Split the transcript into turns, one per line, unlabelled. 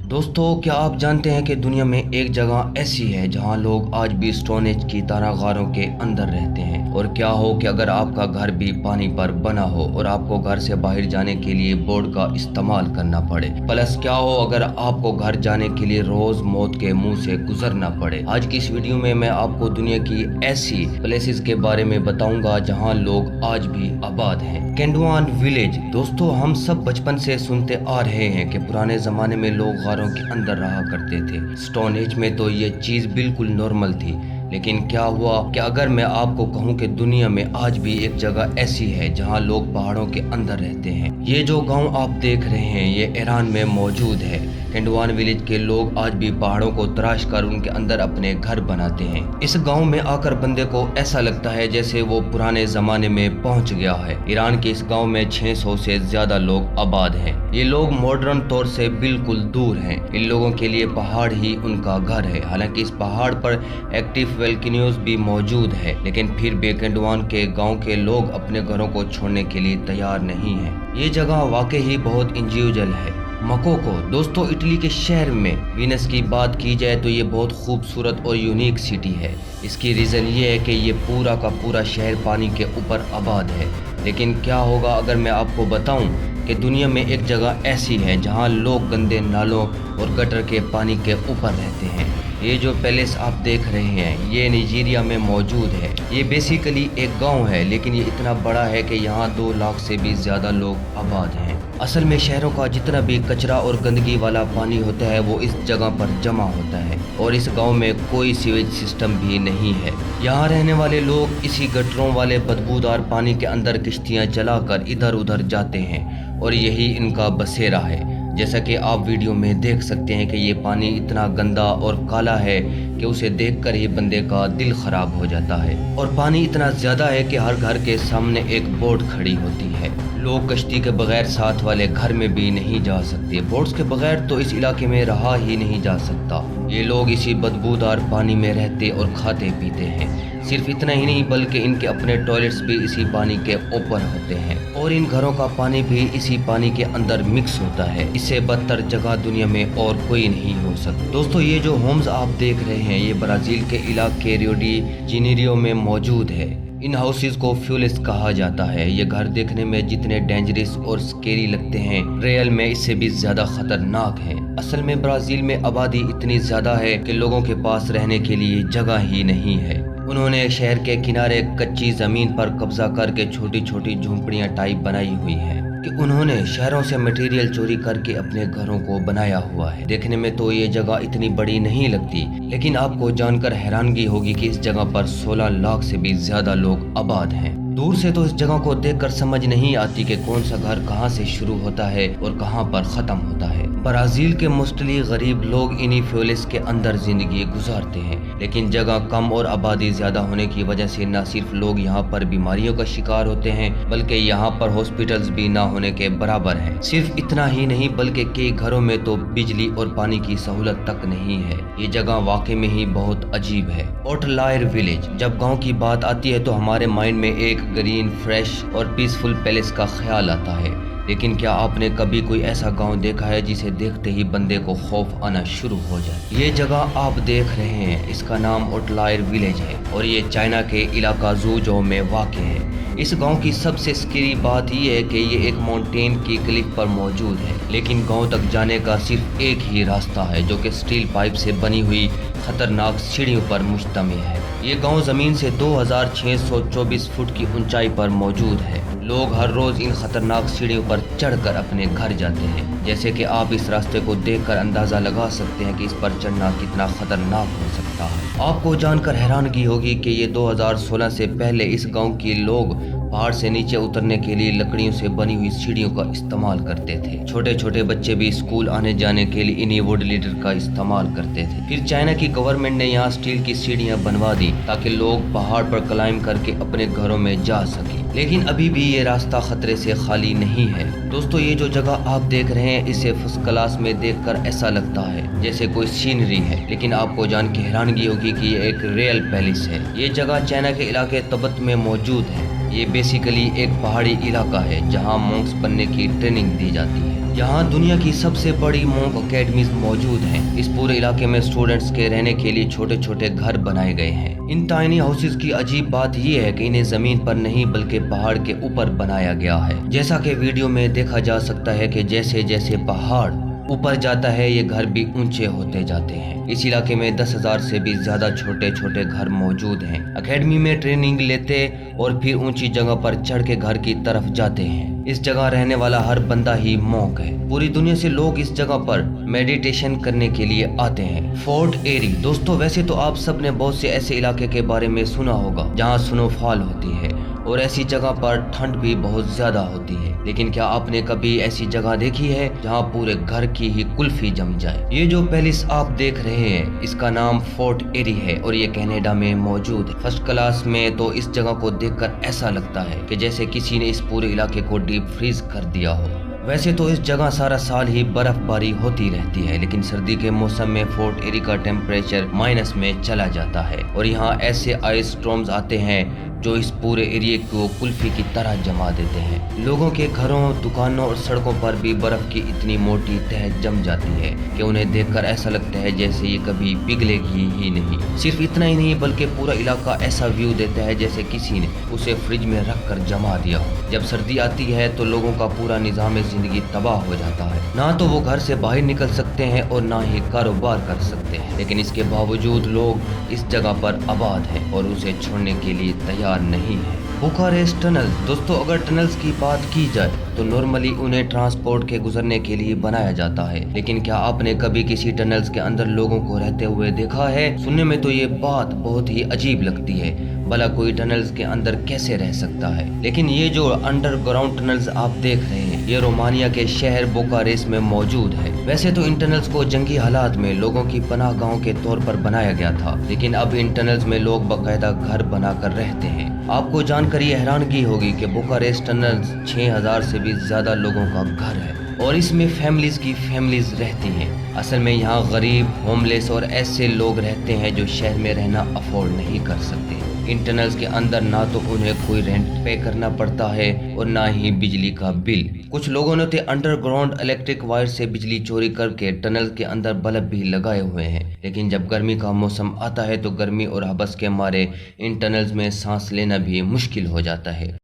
दोस्तों, क्या आप जानते हैं कि दुनिया में एक जगह ऐसी है जहां लोग आज भी स्टोन एज की तरह गारों के अंदर रहते हैं। और क्या हो कि अगर आपका घर भी पानी पर बना हो और आपको घर से बाहर जाने के लिए बोट का इस्तेमाल करना पड़े। प्लस क्या हो अगर आपको घर जाने के लिए रोज मौत के मुंह से गुजरना पड़े। आज की इस वीडियो में मैं आपको दुनिया की ऐसी प्लेसेस के बारे में बताऊंगा जहां लोग आज भी आबाद हैं। केंडुआन विलेज। दोस्तों, हम सब बचपन से सुनते आ रहे हैं कि पुराने जमाने में लोग के अंदर रहा करते थे। स्टोन एज में तो ये चीज बिल्कुल नॉर्मल थी। लेकिन क्या हुआ कि अगर मैं आपको कहूं कि दुनिया में आज भी एक जगह ऐसी है जहां लोग पहाड़ों के अंदर रहते हैं। ये जो गांव आप देख रहे हैं ये ईरान में मौजूद है। केंडुआन विलेज के लोग आज भी पहाड़ों को तराश कर उनके अंदर अपने घर बनाते हैं। इस गांव में आकर बंदे को ऐसा लगता है जैसे वो पुराने जमाने में पहुंच गया है। ईरान के इस गांव में 600 से ज्यादा लोग आबाद हैं। ये लोग मॉडर्न तौर से बिल्कुल दूर हैं। इन लोगों के लिए पहाड़ ही उनका घर है। हालांकि इस पहाड़ पर एक्टिव वोल्केनोज भी मौजूद है, लेकिन फिर भी केंडुआन के गांव के लोग अपने घरों को छोड़ने के लिए तैयार नहीं है। ये जगह वाकई ही बहुत इंडिविजुअल है। मकोको। दोस्तों, इटली के शहर में वीनस की बात की जाए तो ये बहुत खूबसूरत और यूनिक सिटी है। इसकी रीज़न ये है कि ये पूरा का पूरा शहर पानी के ऊपर आबाद है। लेकिन क्या होगा अगर मैं आपको बताऊं कि दुनिया में एक जगह ऐसी है जहां लोग गंदे नालों और गटर के पानी के ऊपर रहते हैं। ये जो पैलेस आप देख रहे हैं ये नाइजीरिया में मौजूद है। ये बेसिकली एक गांव है, लेकिन ये इतना बड़ा है कि यहाँ 2 लाख से भी ज़्यादा लोग आबाद हैं। असल में शहरों का जितना भी कचरा और गंदगी वाला पानी होता है वो इस जगह पर जमा होता है। और इस गांव में कोई सीवेज सिस्टम भी नहीं है। यहाँ रहने वाले लोग इसी गटरों वाले बदबूदार पानी के अंदर किश्तियाँ चलाकर इधर उधर जाते हैं और यही इनका बसेरा है। जैसा कि आप वीडियो में देख सकते हैं कि ये पानी इतना गंदा और काला है कि उसे देखकर ही बंदे का दिल खराब हो जाता है। और पानी इतना ज़्यादा है कि हर घर के सामने एक बोट खड़ी होती है। लोग कश्ती के बगैर साथ वाले घर में भी नहीं जा सकते। बोट्स के बगैर तो इस इलाके में रहा ही नहीं जा सकता। ये लोग इसी बदबूदार पानी में रहते और खाते पीते हैं। सिर्फ इतना ही नहीं बल्कि इनके अपने टॉयलेट्स भी इसी पानी के ऊपर होते हैं और इन घरों का पानी भी इसी पानी के अंदर मिक्स होता है। इससे बदतर जगह दुनिया में और कोई नहीं हो सकता। दोस्तों, ये जो होम्स आप देख रहे हैं ये ब्राजील के इलाके रियो डी जेनेरियो में मौजूद है। इन हाउसेस को फ्यूलेस कहा जाता है। ये घर देखने में जितने डेंजरस और स्केरी लगते हैं रियल में इससे भी ज्यादा खतरनाक है। असल में ब्राजील में आबादी इतनी ज्यादा है कि लोगों के पास रहने के लिए जगह ही नहीं है। उन्होंने शहर के किनारे कच्ची जमीन पर कब्जा करके छोटी छोटी झोंपड़ियां टाइप बनाई हुई है कि उन्होंने शहरों से मटेरियल चोरी करके अपने घरों को बनाया हुआ है। देखने में तो ये जगह इतनी बड़ी नहीं लगती, लेकिन आपको जानकर हैरानगी होगी कि इस जगह पर 16 लाख से भी ज्यादा लोग आबाद हैं। दूर से तो इस जगह को देखकर समझ नहीं आती कि कौन सा घर कहां से शुरू होता है और कहां पर खत्म होता है। ब्राजील के मोस्टली गरीब लोग इन्हीं फ्यूलेस के अंदर जिंदगी गुजारते हैं, लेकिन जगह कम और आबादी ज्यादा होने की वजह से न सिर्फ लोग यहाँ पर बीमारियों का शिकार होते हैं बल्कि यहाँ पर हॉस्पिटल्स भी ना होने के बराबर हैं। सिर्फ इतना ही नहीं बल्कि कई घरों में तो बिजली और पानी की सहूलत तक नहीं है। ये जगह वाकई में ही बहुत अजीब है। ओटलायर विलेज। जब गाँव की बात आती है तो हमारे माइंड में एक ग्रीन, फ्रेश और पीसफुल पैलेस का ख्याल आता है। लेकिन क्या आपने कभी कोई ऐसा गांव देखा है जिसे देखते ही बंदे को खौफ आना शुरू हो जाए? ये जगह आप देख रहे हैं इसका नाम ओटलायर विलेज है और ये चाइना के इलाका ज़ुझोउ में वाक़ है। इस गांव की सबसे स्केरी बात यह है कि ये एक माउंटेन की क्लिफ पर मौजूद है, लेकिन गांव तक जाने का सिर्फ एक ही रास्ता है जो कि स्टील पाइप से बनी हुई खतरनाक सीढ़ियों पर मुश्तमिल है। ये गांव जमीन से 2624 फुट की ऊंचाई पर मौजूद है। लोग हर रोज इन खतरनाक सीढ़ियों पर चढ़कर अपने घर जाते हैं। जैसे कि आप इस रास्ते को देखकर अंदाजा लगा सकते हैं कि इस पर चढ़ना कितना खतरनाक हो सकता है। आपको जानकर हैरानगी होगी कि ये 2016 से पहले इस गांव के लोग पहाड़ से नीचे उतरने के लिए लकड़ियों से बनी हुई सीढ़ियों का इस्तेमाल करते थे। छोटे छोटे बच्चे भी स्कूल आने जाने के लिए इन्हीं वुड लीडर का इस्तेमाल करते थे। फिर चाइना की गवर्नमेंट ने यहाँ स्टील की सीढ़ियाँ बनवा दी ताकि लोग पहाड़ पर क्लाइंब करके अपने घरों में जा सके। लेकिन अभी भी ये रास्ता खतरे से खाली नहीं है। दोस्तों, ये जो जगह आप देख रहे हैं इसे फर्स्ट क्लास में देखकर ऐसा लगता है जैसे कोई सीनरी है, लेकिन आपको जान के हैरानगी होगी कि ये एक रियल पैलेस है। ये जगह चाइना के इलाके तिब्बत में मौजूद है। ये बेसिकली एक पहाड़ी इलाका है जहाँ मॉन्क्स बनने की ट्रेनिंग दी जाती है। यहाँ दुनिया की सबसे बड़ी मॉन्क अकेडमीज मौजूद हैं। इस पूरे इलाके में स्टूडेंट्स के रहने के लिए छोटे छोटे घर बनाए गए हैं। इन टाइनी हाउसेज की अजीब बात यह है कि इन्हें जमीन पर नहीं बल्कि पहाड़ के ऊपर बनाया गया है। जैसा कि वीडियो में देखा जा सकता है कि जैसे जैसे पहाड़ ऊपर जाता है ये घर भी ऊंचे होते जाते हैं। इस इलाके में 10,000 से भी ज्यादा छोटे छोटे घर मौजूद हैं। अकेडमी में ट्रेनिंग लेते और फिर ऊंची जगह पर चढ़ के घर की तरफ जाते हैं। इस जगह रहने वाला हर बंदा ही मॉन्क है। पूरी दुनिया से लोग इस जगह पर मेडिटेशन करने के लिए आते हैं। फोर्ट एरी दोस्तों, वैसे तो आप सब ने बहुत से ऐसे इलाके के बारे में सुना होगा जहाँ स्नोफॉल होती है और ऐसी जगह पर ठंड भी बहुत ज्यादा होती है, लेकिन क्या आपने कभी ऐसी जगह देखी है जहाँ पूरे घर की ही कुल्फी जम जाए? ये जो पैलेस आप देख रहे हैं इसका नाम फोर्ट एरी है और ये कनाडा में मौजूद है। फर्स्ट क्लास में तो इस जगह को देखकर ऐसा लगता है कि जैसे किसी ने इस पूरे इलाके को डीप फ्रीज कर दिया हो। वैसे तो इस जगह सारा साल ही बर्फबारी होती रहती है, लेकिन सर्दी के मौसम में फोर्ट एरी का टेम्परेचर माइनस में चला जाता है और यहाँ ऐसे आइस स्टॉर्म्स आते हैं जो इस पूरे एरिया को कुल्फी की तरह जमा देते हैं। लोगों के घरों, दुकानों और सड़कों पर भी बर्फ की इतनी मोटी तह जम जाती है कि उन्हें देखकर ऐसा लगता है जैसे ये कभी पिघलेगी ही नहीं। सिर्फ इतना ही नहीं बल्कि पूरा इलाका ऐसा व्यू देता है जैसे किसी ने उसे फ्रिज में रख कर जमा दिया हो। जब सर्दी आती है तो लोगों का पूरा निजाम जिंदगी तबाह हो जाता है। ना तो वो घर से बाहर निकल सकते हैं और ना ही कारोबार कर सकते हैं, लेकिन इसके बावजूद लोग इस जगह पर आबाद हैं और उसे छोड़ने के लिए तैयार नहीं है। बुखारेस्ट टनल दोस्तों, अगर टनल्स की बात की जाए तो नॉर्मली उन्हें ट्रांसपोर्ट के गुजरने के लिए बनाया जाता है, लेकिन क्या आपने कभी किसी टनल्स के अंदर लोगों को रहते हुए देखा है? सुनने में तो ये बात बहुत ही अजीब लगती है, भला कोई टनल्स के अंदर कैसे रह सकता है? लेकिन ये जो अंडरग्राउंड टनल्स आप देख रहे हैं ये रोमानिया के शहर बुखारेस्ट में मौजूद है। वैसे तो इन टनल्स को जंगी हालात में लोगों की पनाह गांव के तौर पर बनाया गया था, लेकिन अब इन टनल्स में लोग बाकायदा घर बनाकर रहते हैं। आपको जानकर ये हैरानगी होगी कि बुखारेस्ट टनल्स 6,000 से भी ज्यादा लोगों का घर है और इसमें फैमिलीज की फैमिलीज रहती हैं। असल में यहाँ गरीब, होमलेस और ऐसे लोग रहते हैं जो शहर में रहना अफोर्ड नहीं कर सकते। इन टनल्स के अंदर ना तो उन्हें कोई रेंट पे करना पड़ता है और ना ही बिजली का बिल। कुछ लोगों ने तो अंडरग्राउंड इलेक्ट्रिक वायर से बिजली चोरी करके टनल के अंदर बल्ब भी लगाए हुए हैं, लेकिन जब गर्मी का मौसम आता है तो गर्मी और हबस के मारे इन टनल्स में सांस लेना भी मुश्किल हो जाता है।